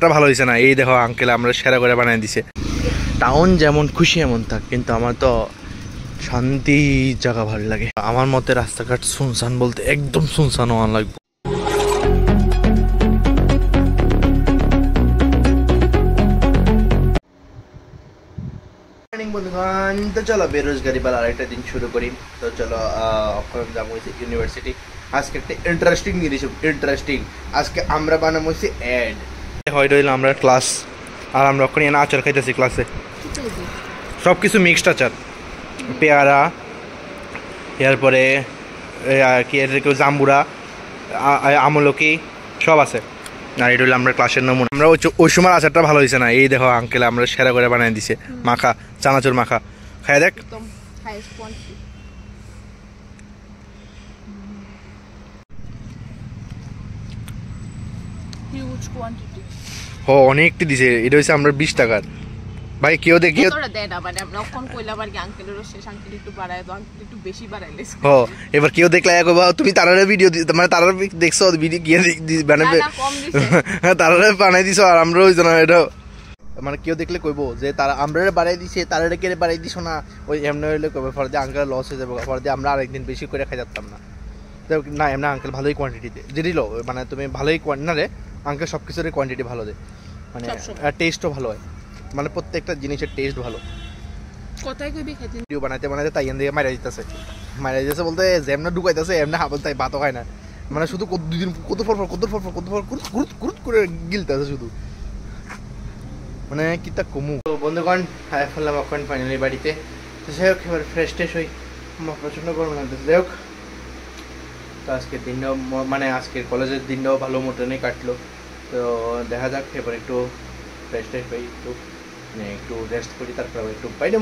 আচারটা ভালো হয়েছে না। এই দেখো আঙ্কেল আমরা সেরা করে বানিয়ে দিছে। টাউন যেমন খুশি এমন থাক, কিন্তু আমার তো শান্তি জায়গা ভালো লাগে। আমার মতে রাস্তাঘাট শুনশান বলতে একদম শুনশান হওয়া লাগবে। বন্ধুগণ, তো চলো বেরোজগারি বালা আরেকটা দিন শুরু করি। তো চলো এখন যাবো হচ্ছে ইউনিভার্সিটি। আজকে একটা ইন্টারেস্টিং জিনিস, আজকে আমরা বানাবো হচ্ছে অ্যাড। হয়তো হইলো আমরা ক্লাস, আর আমরা ওখানে আচার খাইতেছি ক্লাসে, সব কিছু মিক্সড আচার, পেয়ারা, এরপরে কি কেউ জাম্বুরা, আমলকি সব আছে। আর এটা হলো আমরা ক্লাসের নমুনা। আমরা ওই সময় আচারটা ভালো হয়েছে না। এই দেখো আঙ্কেল আমরা সেরা করে বানিয়ে দিছে মাখা, চানাচুর মাখা। খাই দেখ। ও অনেকটি দিছে। এটা হচ্ছে আমরা 20 টাকার। ভাই কেউ দেখিও এবার কেউ দেখলে তুমি তারারে ভিডিও মানে তারা দেখছো ভিডিও গিয়ে মানে তারা বানাই দিছো, আর আমরা ওই জন্য এটা মানে কেউ দেখলে কইবো যে তারা আমরা বাড়াই দিছে, তারা কেড়ে বাড়াই দিছো না। ওই এমনি হইলে কবে ফর দিয়ে আঙ্কেল লস হয়ে যাবে, ফর দিয়ে আমরা আরেকদিন বেশি করে খাই যাতাম না। না এমনি আঙ্কেল ভালোই কোয়ান্টিটিতে যে দিল, মানে তুমি ভালোই না রে আঙ্কেল, সব কিছুরই কোয়ান্টিটি ভালো দেয়, মানে টেস্টও ভালো হয়, মানে প্রত্যেকটা জিনিসের টেস্ট ভালো। কোথায় কইবি খাইতে ভিডিও বানাইতে বানাইতে তাই এন দিয়ে মারা দিতেছে বলতে যেমন ঢুকাইতেছে এমনি হাবল তাই ভাতও খায় না, মানে শুধু দুদিন কত ফর করে গিলতেছে শুধু, মানে কি তা কমু। তো বন্ধুগণ হাই ফেললাম এখন ফাইনালি বাড়িতে। তো যাই হোক এবার ফ্রেশ ট্রেশ হই, আমার প্রচণ্ড গরম লাগতেছে। যাই হোক তো আজকের দিনটাও মানে আজকের কলেজের দিনটাও ভালো মতনই কাটলো। তো দেখা যাক এবার একটু ফ্রেশ ট্রেশ হই, একটু রেস্ট করি, তারপর একটু বাইরে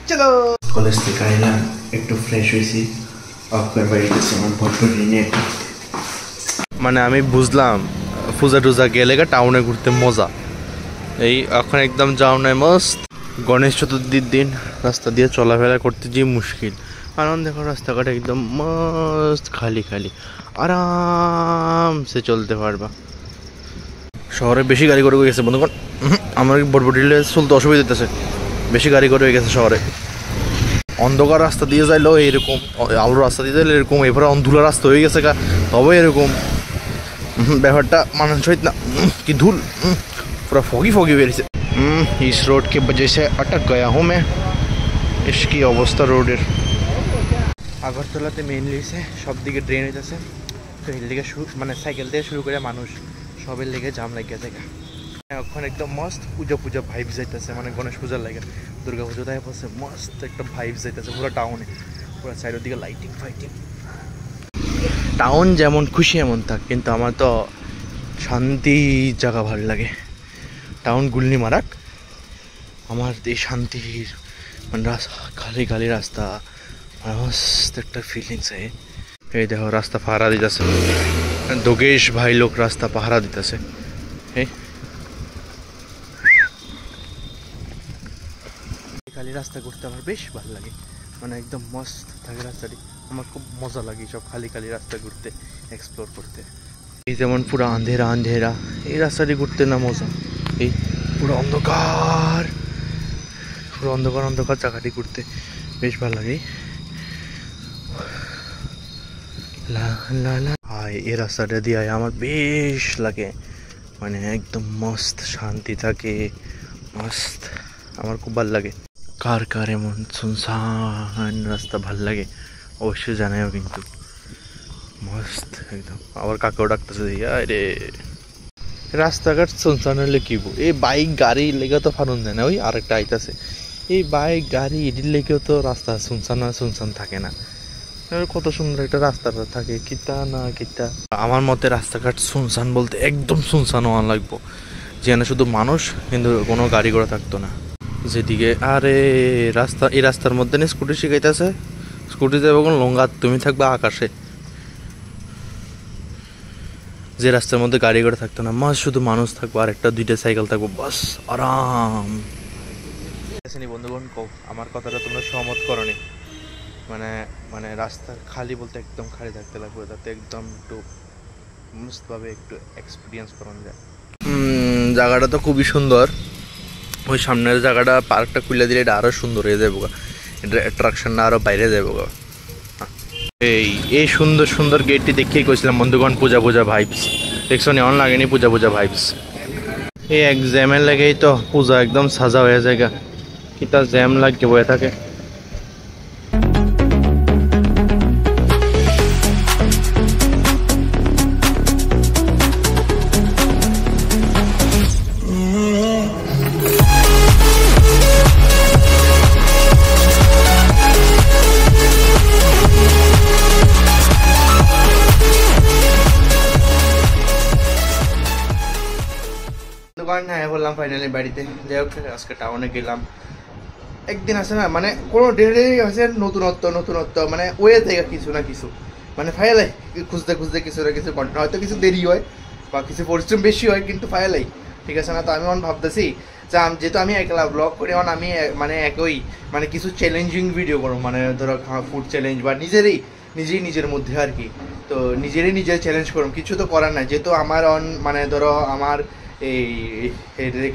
চলো। কলেজ থেকে আইলাম, একটু ফ্রেশ হয়েছি, মানে আমি বুঝলাম পূজা টুজা গেলে টাউনে ঘুরতে মজা। এই এখন একদম যাও নাই মস্ত। গণেশ চতুর্থীর দিন রাস্তা দিয়ে চলাফেরা করতে যে মুশকিল, কারণ দেখো রাস্তাঘাট একদম মস্ত খালি খালি, আরামসে চলতে পারবা। শহরে বেশি গাড়ি করে গেছে বন্ধুগণ, আমার বটবটিলে চলতে অসুবিধা হইতেছে, বেশি গাড়ি করে গেছে শহরে। অন্ধকার রাস্তা দিয়ে যাইলেও এরকম, আলোর রাস্তা দিয়ে যাইলে এরকম, এরপরে অন্ধুলা রাস্তা হয়ে গেছে তবে এরকম ব্যাপারটা মানানসই না। কি ধুল, पूरा फोगी फोगी বেরিয়েছে। इस रोड के वजह से अटक गया हूँ मैं। इसकी অবস্থা রোডের। আগরতলাতে মেইনলি সব দিকে ড্রেন হইতেছে, তো এর দিকে মানে সাইকেল থেকে শুরু করে মানুষ সবের লেগে জাম লাগিয়ে থাকে। এখন একদম মস্ত পূজা ভাইব যাইতেছে, মানে গণেশ পূজার লাগে, দুর্গা পুজো তাই বলছে মস্ত একটা ভাইব যাইতেছে পুরো টাউনে, পুরো সাইডের দিকে লাইটিং ফাইটিং। টাউন যেমন খুশি এমন থাক, কিন্তু আমার তো শান্তি জায়গা ভালো লাগে। টাউন গুল্লি মারাক, আমার এই শান্তির মানে খালি খালি রাস্তা, মস্ত একটা ফিলিংস। এই দেখো রাস্তা পাহারা দিতেছে, যোগেশ ভাই লোক রাস্তা পাহারা দিতেছে। এই খালি রাস্তা ঘুরতে আমার বেশ ভালো লাগে, মানে একদম মস্ত থাকে রাস্তাটি, আমার খুব মজা লাগে সব খালি খালি রাস্তা ঘুরতে, এক্সপ্লোর করতে। এই যেমন পুরো আন্ধেরা এই রাস্তাটি ঘুরতে না মজা, এই পুরো অন্ধকার জায়গাটি ঘুরতে বেশ ভালো লাগে। এই রাস্তাটা দিয়ে আমার বেশ লাগে, মানে একদম মস্ত শান্তি থাকে, মস্ত আমার খুব ভালো লাগে। কার কার এমন শুনশান রাস্তা ভাল লাগে অবশ্যই জানাইও, কিন্তু মস্ত একদম। আবার কাকেও ডাকতেছে রে, রাস্তাঘাট শুনশান হলে কি এই বাইক গাড়ি লেগে তো ফানুন দেয় না। ওই আরেকটা আইতাছে, এই বাইক গাড়ি এটির লেগেও তো রাস্তা শুনশান থাকে না। কত সুন্দর একটা রাস্তাটা থাকে, কিতা না কিতা। আমার মতে রাস্তাঘাট শুনশান বলতে একদম শুনশান হওয়া লাগবো, যেখানে শুধু মানুষ, কিন্তু কোনো গাড়ি ঘোড়া থাকতো না। যেদিকে আরে এই রাস্তার মধ্যে স্কুটি শিখাইতেছে, স্কুটি যাবে কোন লঙ্গা, তুমি থাকবে আকাশে। যে রাস্তার মধ্যে গাড়ি ঘোড়া থাকতো না, শুধু মানুষ থাকবো, আর একটা দুইটা সাইকেল থাকবো, বাস আরাম। বন্ধুগণ আমার কথাটা তোমরা সহমত করনি, মানে রাস্তা খালি বলতে একদম খালি থাকতে লাগবে, যাতে একদম একটু মস্তভাবে একটু এক্সপিরিয়েন্স করানো যায়। জায়গাটা তো খুবই সুন্দর। ওই সামনের জায়গাটা পার্কটা খুলে দিলে এটা আরও সুন্দর হয়ে যাবো, এটা অ্যাট্রাকশনটা আরও বাইরে যাবো। এই সুন্দর সুন্দর গেটটি দেখেই কইছিলাম বন্ধুগণ, পূজা পূজা ভাইবস। দেখছো নি, অন লাগেনি পূজা পূজা ভাইবস। এই এক জ্যামের লাগেই তো পূজা একদম সাজা হয়ে যায়, কিতা জ্যাম লাগে বয়ে থাকে। হ্যাঁ বললাম ফাইনালি বাড়িতে। যাই হোক, আজকে টাউনে গেলাম। একদিন আছে না, মানে কোনো ডেলি আছে নতুনত্ব, মানে ওয়ে থেকে কিছু না কিছু, মানে ফাইলাই খুঁজতে খুঁজতে কিছু না কিছু কন্টেন্ট, হয়তো কিছু দেরি হয় বা কিছু পরিশ্রম বেশি হয়, কিন্তু ফাইলাই ঠিক আছে না। তো আমি এখন ভাবতেছি যে যেহেতু আমি একলা ব্লগ করি, এখন আমি মানে একই মানে কিছু চ্যালেঞ্জিং ভিডিও করবো, মানে ধরো ফুড চ্যালেঞ্জ বা নিজের মধ্যে আর কি। তো নিজের চ্যালেঞ্জ করুন, কিছু তো করার নাই, যেহেতু আমার মানে ধরো আমার এই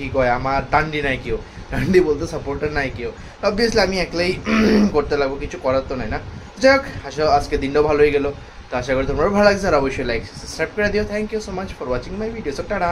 কি কয়, আমার টান্ডি নাই কেউ, টান্ডি বলতে সাপোর্টার নাই কেউ, অবভিয়াসলি আমি একলাই করতে লাগবো, কিছু করার তো নাই না। যাই হোক, আজকে দিনটাও ভালো হয়ে গেলো। তো আশা করি তোমরা ভালো লাগছে, আর অবশ্যই লাইক সাবস্ক্রাইব করে দিও। Thank you so much for watching my video. So tata.